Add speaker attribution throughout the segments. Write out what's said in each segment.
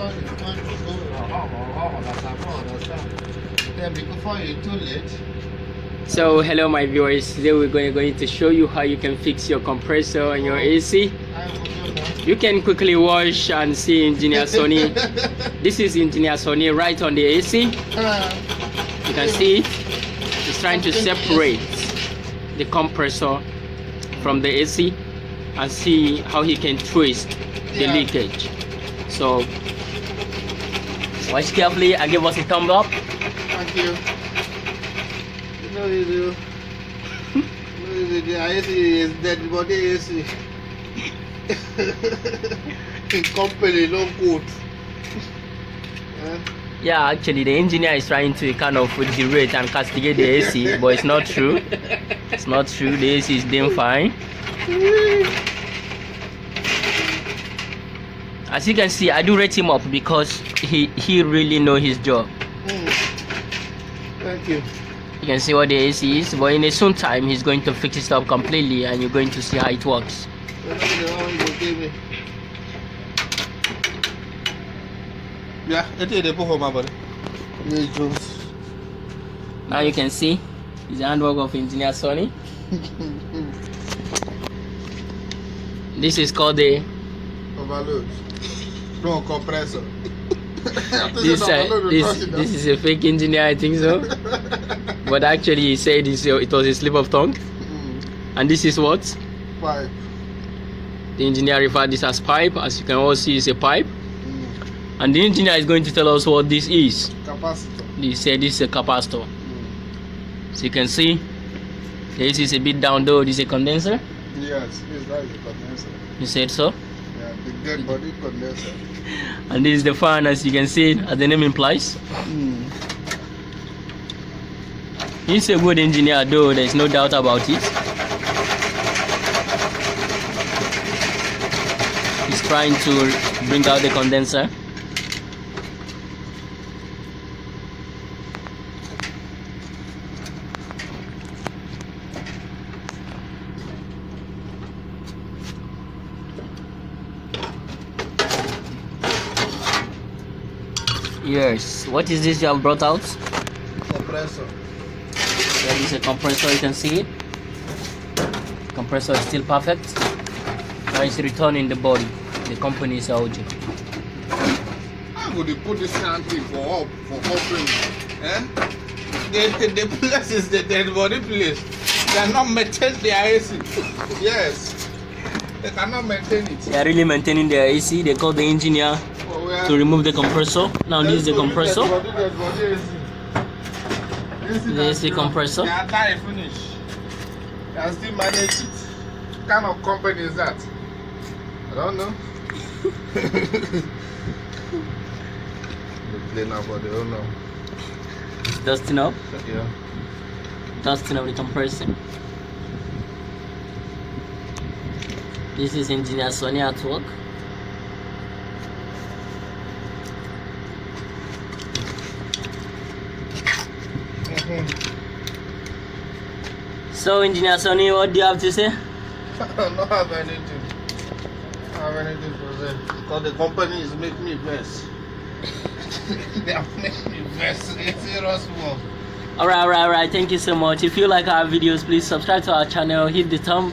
Speaker 1: sun is going to go then before you too late.
Speaker 2: So hello my viewers, today we're going to show you how you can fix your compressor on your AC. You can quickly watch and see Engineer Sonny. This is Engineer Sonny right on the AC. You can see it. He's trying to separate the compressor from the AC and see how he can twist the leakage. So watch carefully and give us a thumb up.
Speaker 1: Thank you. You know you do. The AC is dead body AC. In company, no good.
Speaker 2: Yeah, actually the engineer is trying to kind of derate and castigate the AC, but it's not true. It's not true. The AC is doing fine. As you can see, I do rate him up because he really knows his job.
Speaker 1: Thank you.
Speaker 2: You can see what the AC is, but in a soon time he's going to fix it up completely and you're going to see how it works.
Speaker 1: Yeah, it is the for my body.
Speaker 2: Now you can see it's the handwork of Engineer Sonny. This is called the
Speaker 1: overload. No compressor.
Speaker 2: This is a fake engineer, I think so. But actually he said it was a slip of tongue. And this is what?
Speaker 1: Pipe.
Speaker 2: The engineer referred this as pipe. As you can all see, it's a pipe. And the engineer is going to tell us what this is.
Speaker 1: Capacitor.
Speaker 2: He said this is a capacitor. So you can see this is a bit down though. This is a condenser.
Speaker 1: Yes, that is a condenser.
Speaker 2: You said so?
Speaker 1: Yeah, the dead body condenser.
Speaker 2: And this is the fan, as you can see, as the name implies. He's a good engineer though, there's no doubt about it. He's trying to bring out the condenser. Yes, what is this you have brought out?
Speaker 1: Compressor.
Speaker 2: There is a compressor, you can see it. Compressor is still perfect. Now it's returning the body. The company is LG.
Speaker 1: How would you put this thing for opening? The place is the dead body place. They are not maintaining their AC. Yes. They cannot maintain it.
Speaker 2: They are really maintaining their AC. They call the engineer to remove the compressor. Now this is the compressor. This is the compressor.
Speaker 1: They are not finished. They are still manage it. What kind of company is that? I don't know. They play now, but they don't know.
Speaker 2: It's dusting up.
Speaker 1: Yeah.
Speaker 2: Dusting up the compressor. This is Engineer Sonny at work. So Engineer Sonny, what do you have to say?
Speaker 1: I don't have anything. I don't have anything to say. Because the company is making me vest. They are making me vest. It's serious work.
Speaker 2: Alright, thank you so much. If you like our videos, please subscribe to our channel, hit the thumb,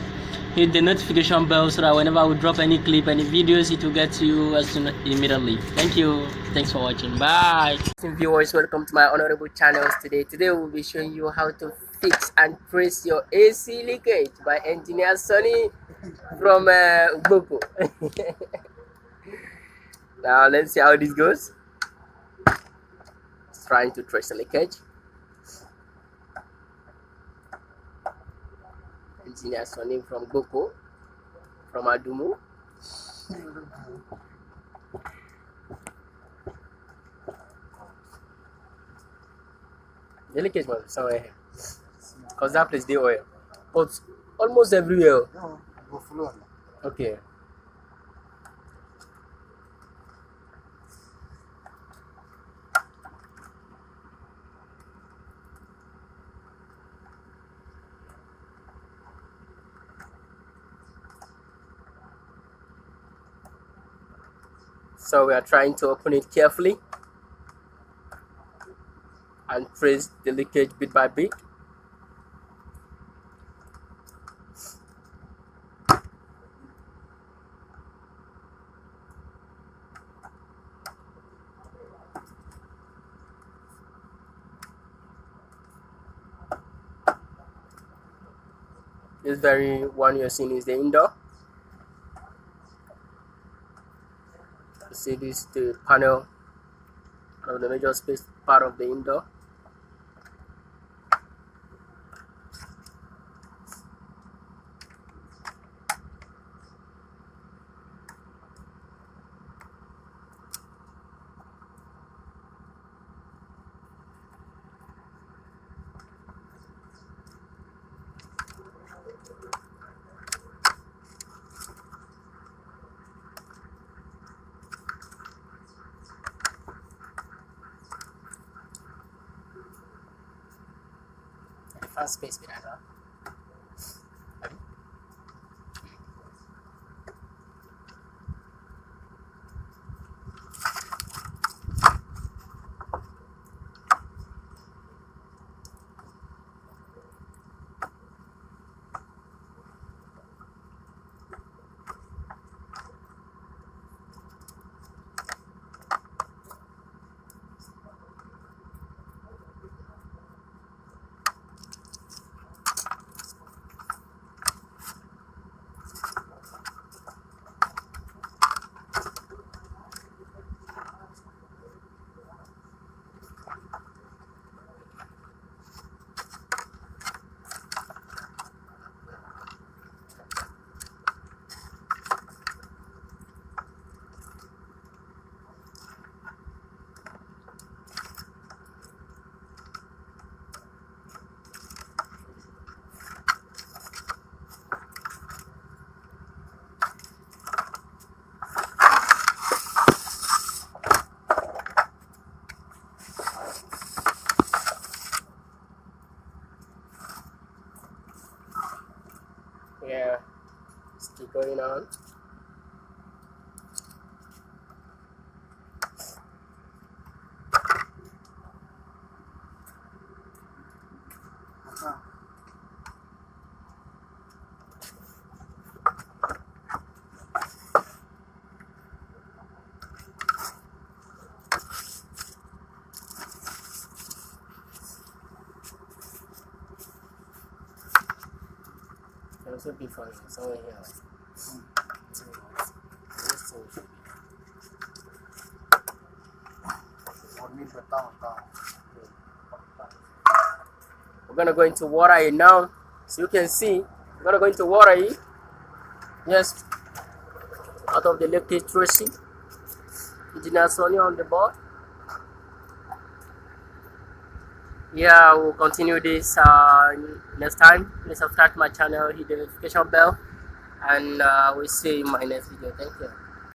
Speaker 2: hit the notification bell so that whenever we drop any clip, any videos, it will get to you as soon immediately. Thank you. Thanks for watching. Bye. Viewers, welcome to my honorable channels today. Today we'll be showing you how to fix and trace your AC leakage by Engineer Sonny from Boko. Now let's see how this goes. It's trying to trace the leakage. Engineer Sonny from Boko, from Adumu. The leakage must be somewhere here. Because that place they oil. But almost everywhere.
Speaker 1: No, go flow.
Speaker 2: Okay. So we are trying to open it carefully and trace the leakage bit by bit. This very one you're seeing is the indoor. You see this the panel of the major space part of the indoor. Fan space behind her. Yeah, still going on. Can also be for somewhere here. We're gonna go into water it now, so you can see. We're gonna go into water it. Yes, out of the leakage tracing. Engineer Sonia on the board. Yeah, we'll continue this next time. Please subscribe to my channel, hit the notification bell, and we'll see you in my next video. Thank you.